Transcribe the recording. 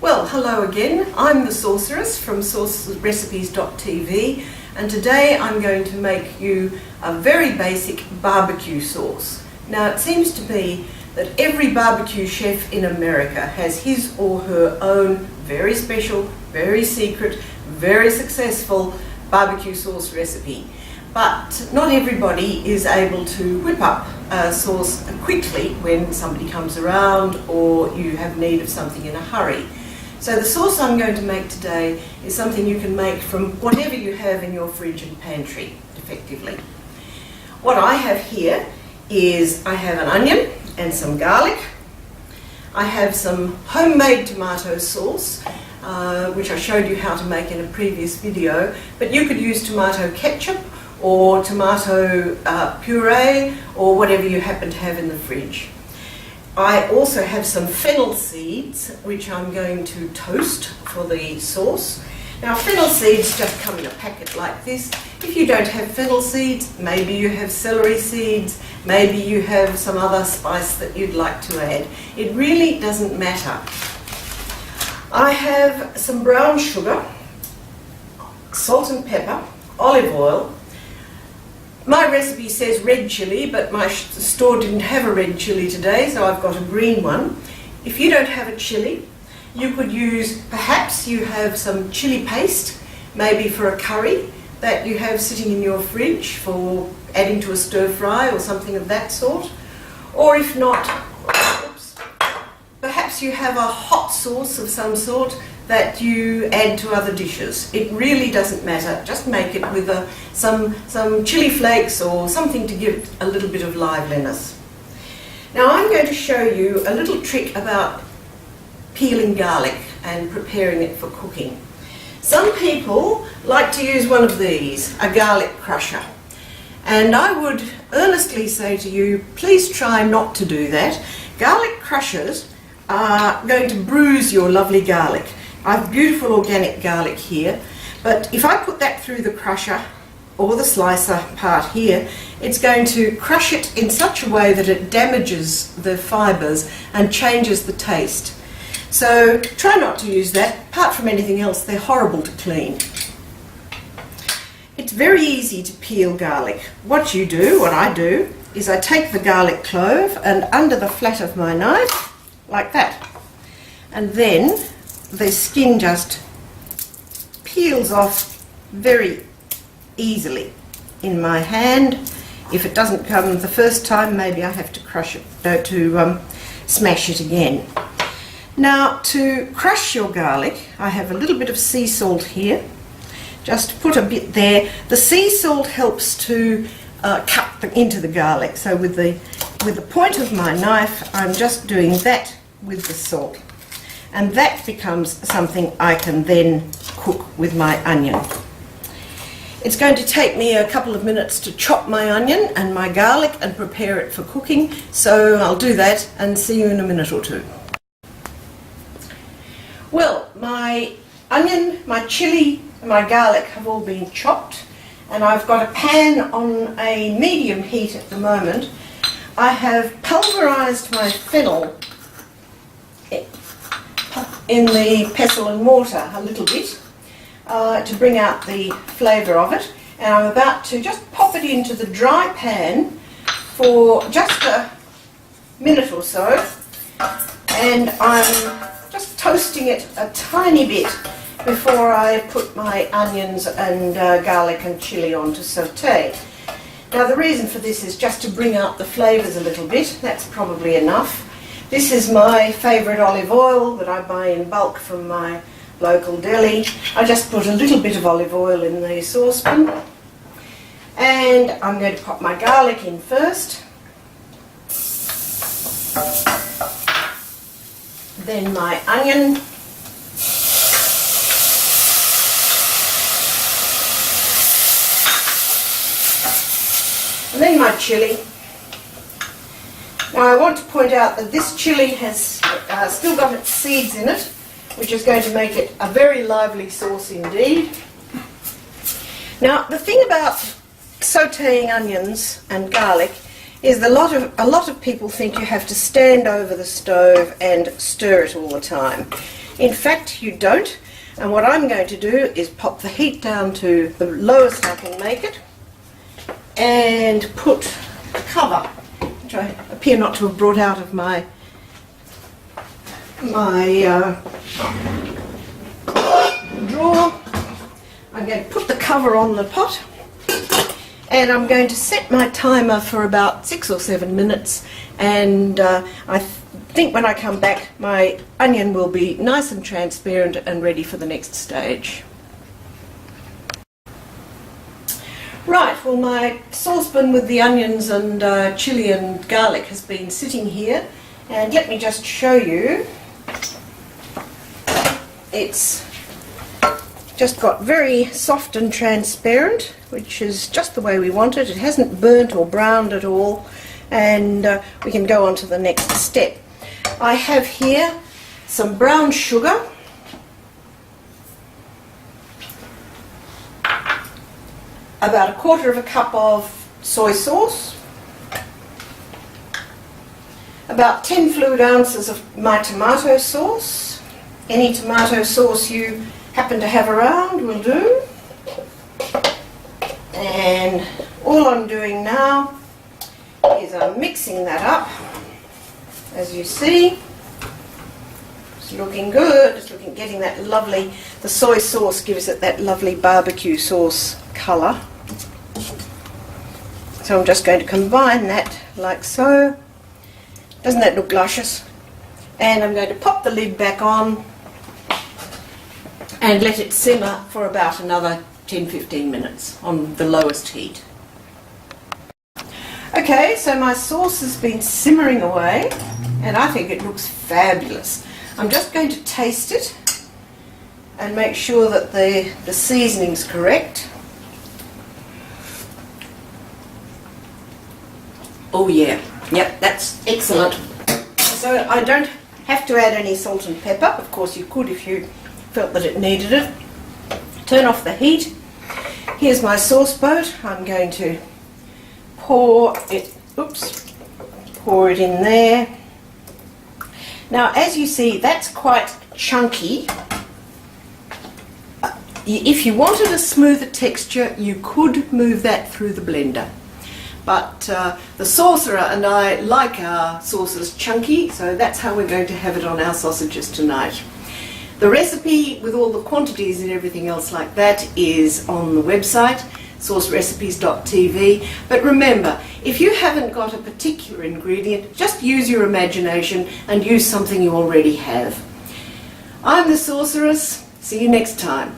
Well, hello again. I'm the Sorceress from sorceressrecipes.tv, and today I'm going to make you a very basic barbecue sauce. Now, it seems to me that every barbecue chef in America has his or her own very special, very secret, very successful barbecue sauce recipe. But not everybody is able to whip up a sauce quickly when somebody comes around or you have need of something in a hurry. So the sauce I'm going to make today is something you can make from whatever you have in your fridge and pantry, effectively. What I have here is I have an onion and some garlic. I have some homemade tomato sauce, which I showed you how to make in a previous video, but you could use tomato ketchup or tomato puree or whatever you happen to have in the fridge. I also have some fennel seeds, which I'm going to toast for the sauce. Now, fennel seeds just come in a packet like this. If you don't have fennel seeds, maybe you have celery seeds, maybe you have some other spice that you'd like to add. It really doesn't matter. I have some brown sugar, salt and pepper, olive oil. My recipe says red chilli, but my store didn't have a red chilli today, so I've got a green one. If you don't have a chilli, you could use, perhaps you have some chilli paste, maybe for a curry that you have sitting in your fridge for adding to a stir fry or something of that sort. Or if not, perhaps you have a hot sauce of some sort that you add to other dishes. It really doesn't matter. Just make it with some chili flakes or something to give a little bit of liveliness. Now, I'm going to show you a little trick about peeling garlic and preparing it for cooking. Some people like to use one of these, a garlic crusher. And I would earnestly say to you, please try not to do that. Garlic crushers are going to bruise your lovely garlic. I have beautiful organic garlic here, but if I put that through the crusher or the slicer part here, it's going to crush it in such a way that it damages the fibres and changes the taste. So try not to use that. Apart from anything else, they're horrible to clean. It's very easy to peel garlic. What I do, is I take the garlic clove and under the flat of my knife, like that, and then the skin just peels off very easily in my hand. If it doesn't come the first time, maybe I have to crush it, smash it again. Now, to crush your garlic, I have a little bit of sea salt here. Just put a bit there. The sea salt helps to cut into the garlic. So with the point of my knife, I'm just doing that with the salt. And that becomes something I can then cook with my onion. It's going to take me a couple of minutes to chop my onion and my garlic and prepare it for cooking, so I'll do that and see you in a minute or two. Well, my onion, my chilli and my garlic have all been chopped, and I've got a pan on a medium heat at the moment. I have pulverised my fennel in the pestle and mortar a little bit to bring out the flavour of it, and I'm about to just pop it into the dry pan for just a minute or so, and I'm just toasting it a tiny bit before I put my onions and garlic and chilli on to saute. Now, the reason for this is just to bring out the flavours a little bit. That's probably enough. This is my favourite olive oil that I buy in bulk from my local deli. I just put a little bit of olive oil in the saucepan, and I'm going to pop my garlic in first, then my onion, and then my chilli. Now, I want to point out that this chilli has still got its seeds in it, which is going to make it a very lively sauce indeed. Now, the thing about sautéing onions and garlic is a lot of people think you have to stand over the stove and stir it all the time. In fact, you don't. And what I'm going to do is pop the heat down to the lowest I can make it and put a cover, which I appear not to have brought out of my drawer. I'm going to put the cover on the pot and I'm going to set my timer for about 6 or 7 minutes, and I think when I come back my onion will be nice and transparent and ready for the next stage. Right, well, my saucepan with the onions and chilli and garlic has been sitting here, and let me just show you. It's just got very soft and transparent, which is just the way we want it. It hasn't burnt or browned at all, and we can go on to the next step. I have here some brown sugar, about 1/4 cup of soy sauce, about 10 fluid ounces of my tomato sauce. Any tomato sauce you happen to have around will do. And all I'm doing now is I'm mixing that up. As you see, it's looking good. It's getting that lovely, the soy sauce gives it that lovely barbecue sauce colour. So I'm just going to combine that like so. Doesn't that look luscious? And I'm going to pop the lid back on and let it simmer for about another 10-15 minutes on the lowest heat. Okay, so my sauce has been simmering away and I think it looks fabulous. I'm just going to taste it and make sure that the seasoning's correct. Oh yeah, yep, that's excellent. So I don't have to add any salt and pepper. Of course you could if you felt that it needed it. Turn off the heat. Here's my sauce boat. I'm going to pour it in there. Now as you see, that's quite chunky. If you wanted a smoother texture, you could move that through the blender. But the sorcerer and I like our sauces chunky, so that's how we're going to have it on our sausages tonight. The recipe with all the quantities and everything else like that is on the website, saucerecipes.tv. But remember, if you haven't got a particular ingredient, just use your imagination and use something you already have. I'm the Sorceress. See you next time.